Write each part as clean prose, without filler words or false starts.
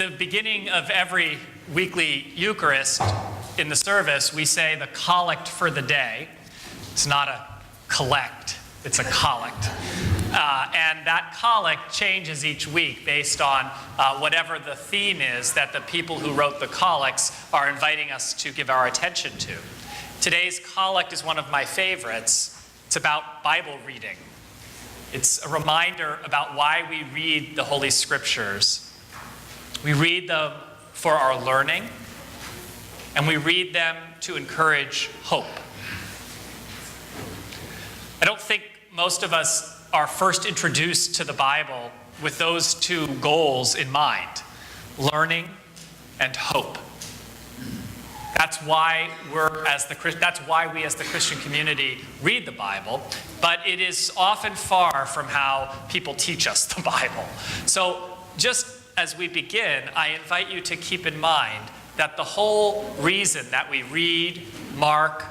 the beginning of every weekly Eucharist in the service, we say the collect for the day. It's not a collect, it's a collect. And that collect changes each week based on whatever the theme is that the people who wrote the collects are inviting us to give our attention to. Today's collect is one of my favorites. It's about Bible reading. It's a reminder about why we read the Holy Scriptures. We read them for our learning, and we read them to encourage hope. I don't think most of us are first introduced to the Bible with those two goals in mind, learning and hope. That's why we as the Christian community read the Bible, but it is often far from how people teach us the Bible. So just as we begin, I invite you to keep in mind that the whole reason that we read, mark,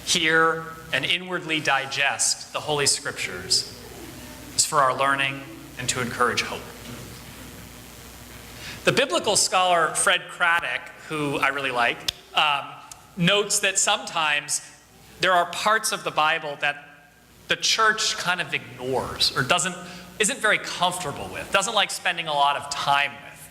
hear, and inwardly digest the Holy Scriptures is for our learning and to encourage hope. The biblical scholar Fred Craddock, who I really like, notes that sometimes there are parts of the Bible that the church kind of ignores or isn't very comfortable with, doesn't like spending a lot of time with.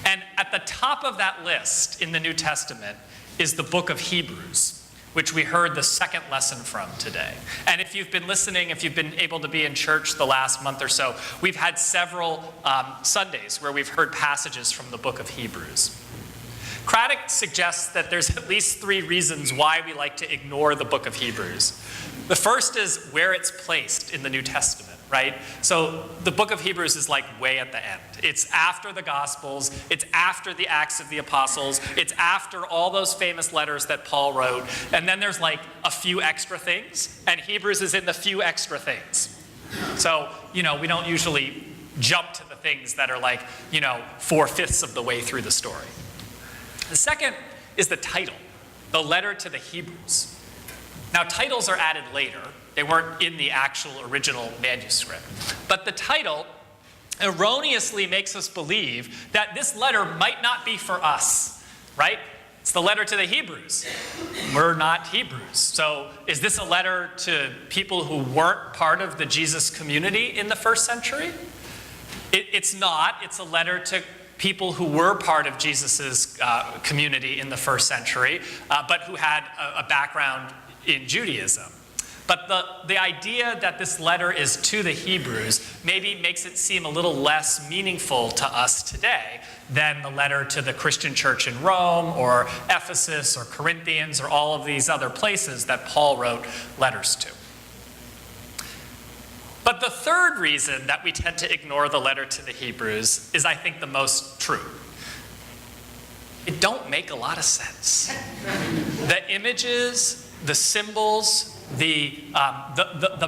And at the top of that list in the New Testament is the book of Hebrews, which we heard the second lesson from today. And if you've been listening, if you've been able to be in church the last month or so, we've had several Sundays where we've heard passages from the book of Hebrews. Craddock suggests that there's at least 3 reasons why we like to ignore the book of Hebrews. The first is where it's placed in the New Testament, right? So the book of Hebrews is like way at the end. It's after the Gospels, it's after the Acts of the Apostles, it's after all those famous letters that Paul wrote, and then there's like a few extra things, and Hebrews is in the few extra things. So, we don't usually jump to the things that are like, 4/5 of the way through the story. The second is the title, the letter to the Hebrews. Now, titles are added later. They weren't in the actual original manuscript. But the title erroneously makes us believe that this letter might not be for us, right? It's the letter to the Hebrews. We're not Hebrews. So is this a letter to people who weren't part of the Jesus community in the first century? It's not. It's a letter to people who were part of Jesus' community in the first century, but who had a background in Judaism. But the idea that this letter is to the Hebrews maybe makes it seem a little less meaningful to us today than the letter to the Christian church in Rome or Ephesus or Corinthians or all of these other places that Paul wrote letters to. But the third reason that we tend to ignore the letter to the Hebrews is, I think, the most true. It don't make a lot of sense. The images, the symbols, the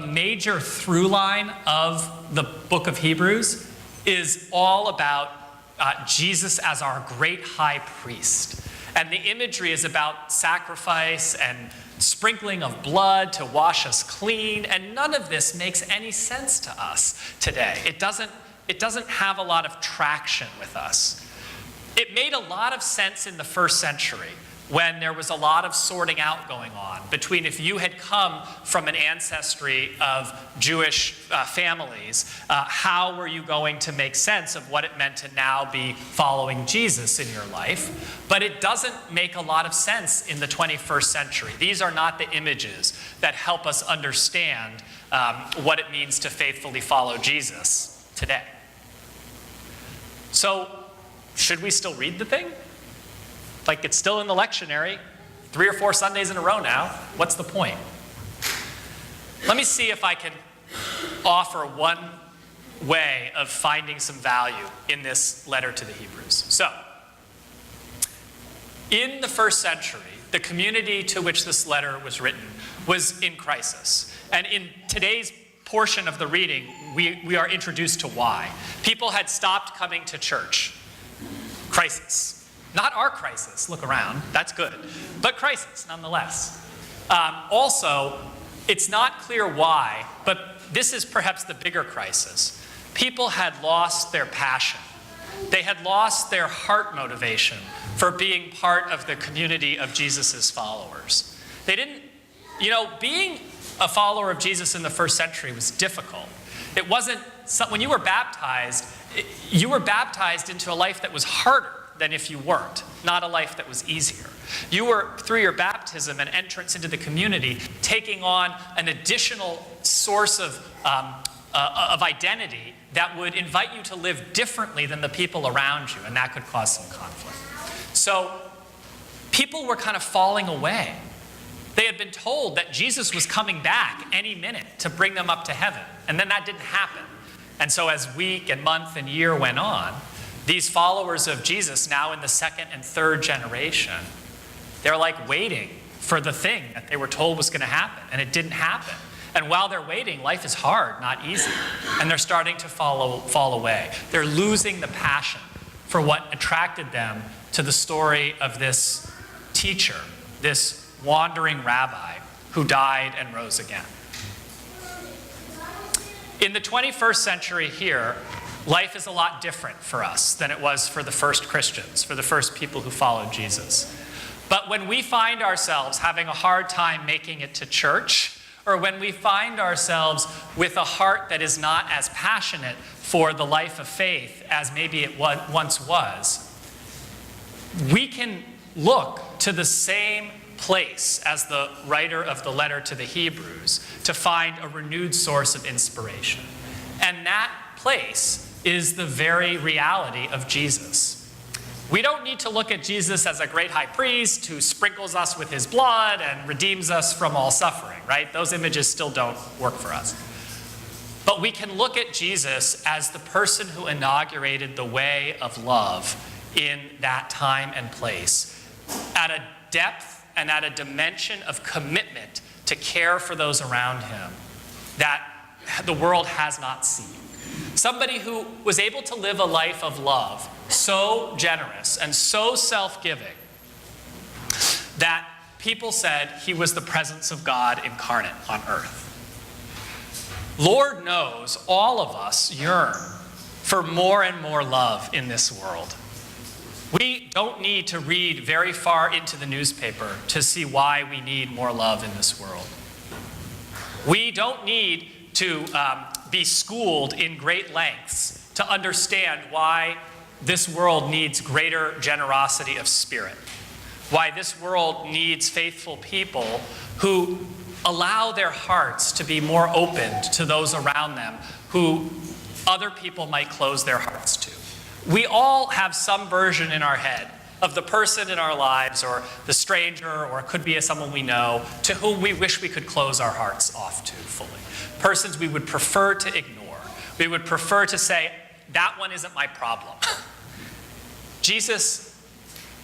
major through line of the book of Hebrews is all about Jesus as our great high priest. And the imagery is about sacrifice and sprinkling of blood to wash us clean, and none of this makes any sense to us today. It doesn't have a lot of traction with us. It made a lot of sense in the first century when there was a lot of sorting out going on between if you had come from an ancestry of Jewish families, how were you going to make sense of what it meant to now be following Jesus in your life? But it doesn't make a lot of sense in the 21st century. These are not the images that help us understand what it means to faithfully follow Jesus today. So, should we still read the thing? Like, it's still in the lectionary 3 or 4 Sundays in a row now. What's the point? Let me see if I can offer one way of finding some value in this letter to the Hebrews. So, in the first century, the community to which this letter was written was in crisis. And in today's portion of the reading, we are introduced to why. People had stopped coming to church. Crisis. Not our crisis, look around, that's good, but crisis nonetheless. Also, it's not clear why, but this is perhaps the bigger crisis. People had lost their passion. They had lost their heart motivation for being part of the community of Jesus' followers. They didn't, being a follower of Jesus in the first century was difficult. It wasn't, when you were baptized into a life that was harder than if you weren't, not a life that was easier. You were, through your baptism and entrance into the community, taking on an additional source of identity that would invite you to live differently than the people around you, and that could cause some conflict. So people were kind of falling away. They had been told that Jesus was coming back any minute to bring them up to heaven, and then that didn't happen. And so as week and month and year went on, these followers of Jesus, now in the second and third generation, they're like waiting for the thing that they were told was going to happen, and it didn't happen. And while they're waiting, life is hard, not easy. And they're starting to fall away. They're losing the passion for what attracted them to the story of this teacher, this wandering rabbi who died and rose again. In the 21st century here, life is a lot different for us than it was for the first Christians, for the first people who followed Jesus. But when we find ourselves having a hard time making it to church, or when we find ourselves with a heart that is not as passionate for the life of faith as maybe it once was, we can look to the same place as the writer of the letter to the Hebrews to find a renewed source of inspiration. And that place is the very reality of Jesus. We don't need to look at Jesus as a great high priest who sprinkles us with his blood and redeems us from all suffering, right? Those images still don't work for us. But we can look at Jesus as the person who inaugurated the way of love in that time and place, at a depth and at a dimension of commitment to care for those around him that the world has not seen. Somebody who was able to live a life of love, so generous and so self-giving, that people said he was the presence of God incarnate on earth. Lord knows all of us yearn for more and more love in this world. We don't need to read very far into the newspaper to see why we need more love in this world. We don't need to be schooled in great lengths to understand why this world needs greater generosity of spirit, why this world needs faithful people who allow their hearts to be more open to those around them who other people might close their hearts to. We all have some version in our head of the person in our lives, or the stranger, or it could be someone we know, to whom we wish we could close our hearts off to fully. Persons we would prefer to ignore. We would prefer to say, that one isn't my problem. Jesus,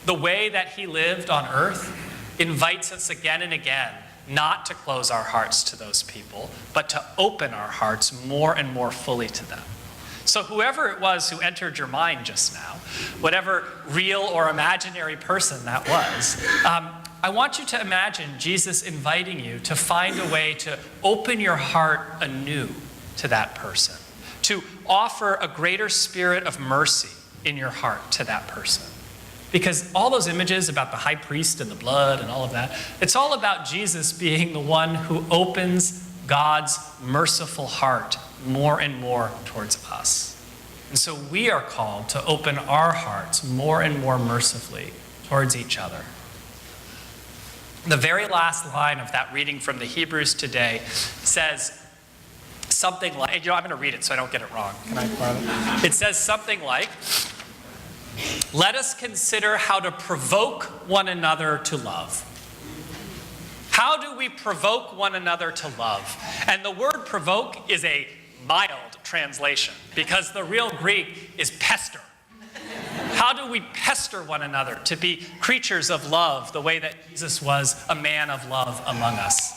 the way that he lived on earth, invites us again and again not to close our hearts to those people, but to open our hearts more and more fully to them. So whoever it was who entered your mind just now, whatever real or imaginary person that was, I want you to imagine Jesus inviting you to find a way to open your heart anew to that person, to offer a greater spirit of mercy in your heart to that person. Because all those images about the high priest and the blood and all of that, it's all about Jesus being the one who opens God's merciful heart more and more towards us. And so we are called to open our hearts more and more mercifully towards each other. The very last line of that reading from the Hebrews today says something like, I'm going to read it so I don't get it wrong. Can I borrow it? It says something like, let us consider how to provoke one another to love. How do we provoke one another to love? And the word provoke is a mild translation because the real Greek is pester. How do we pester one another to be creatures of love the way that Jesus was a man of love among us?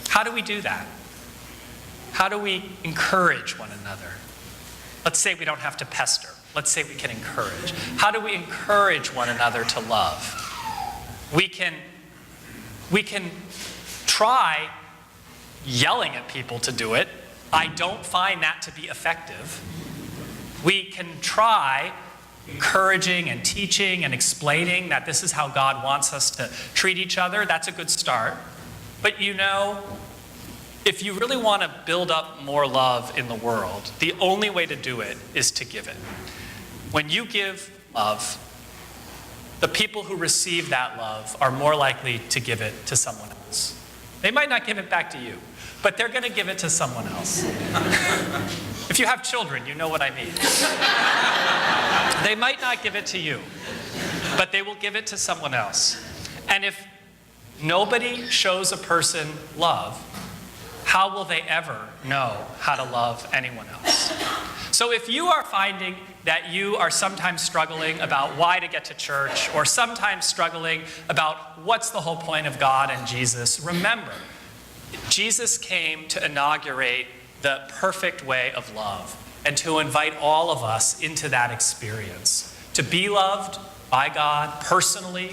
How do we do that? How do we encourage one another? Let's say we don't have to pester. Let's say we can encourage. How do we encourage one another to love? We can try yelling at people to do it. I don't find that to be effective. We can try encouraging and teaching and explaining that this is how God wants us to treat each other. That's a good start. But if you really want to build up more love in the world, the only way to do it is to give it. When you give love, the people who receive that love are more likely to give it to someone else. They might not give it back to you, but they're going to give it to someone else. If you have children, you know what I mean. They might not give it to you, but they will give it to someone else. And if nobody shows a person love, how will they ever know how to love anyone else? So if you are finding that you are sometimes struggling about why to get to church, or sometimes struggling about what's the whole point of God and Jesus, remember, Jesus came to inaugurate the perfect way of love and to invite all of us into that experience, to be loved by God personally,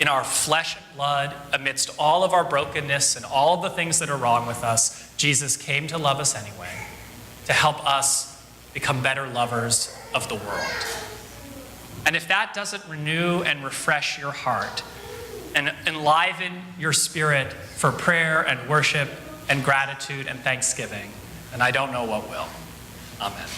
in our flesh and blood, amidst all of our brokenness and all of the things that are wrong with us. Jesus came to love us anyway, to help us become better lovers of the world. And if that doesn't renew and refresh your heart and enliven your spirit for prayer and worship and gratitude and thanksgiving, then I don't know what will. Amen.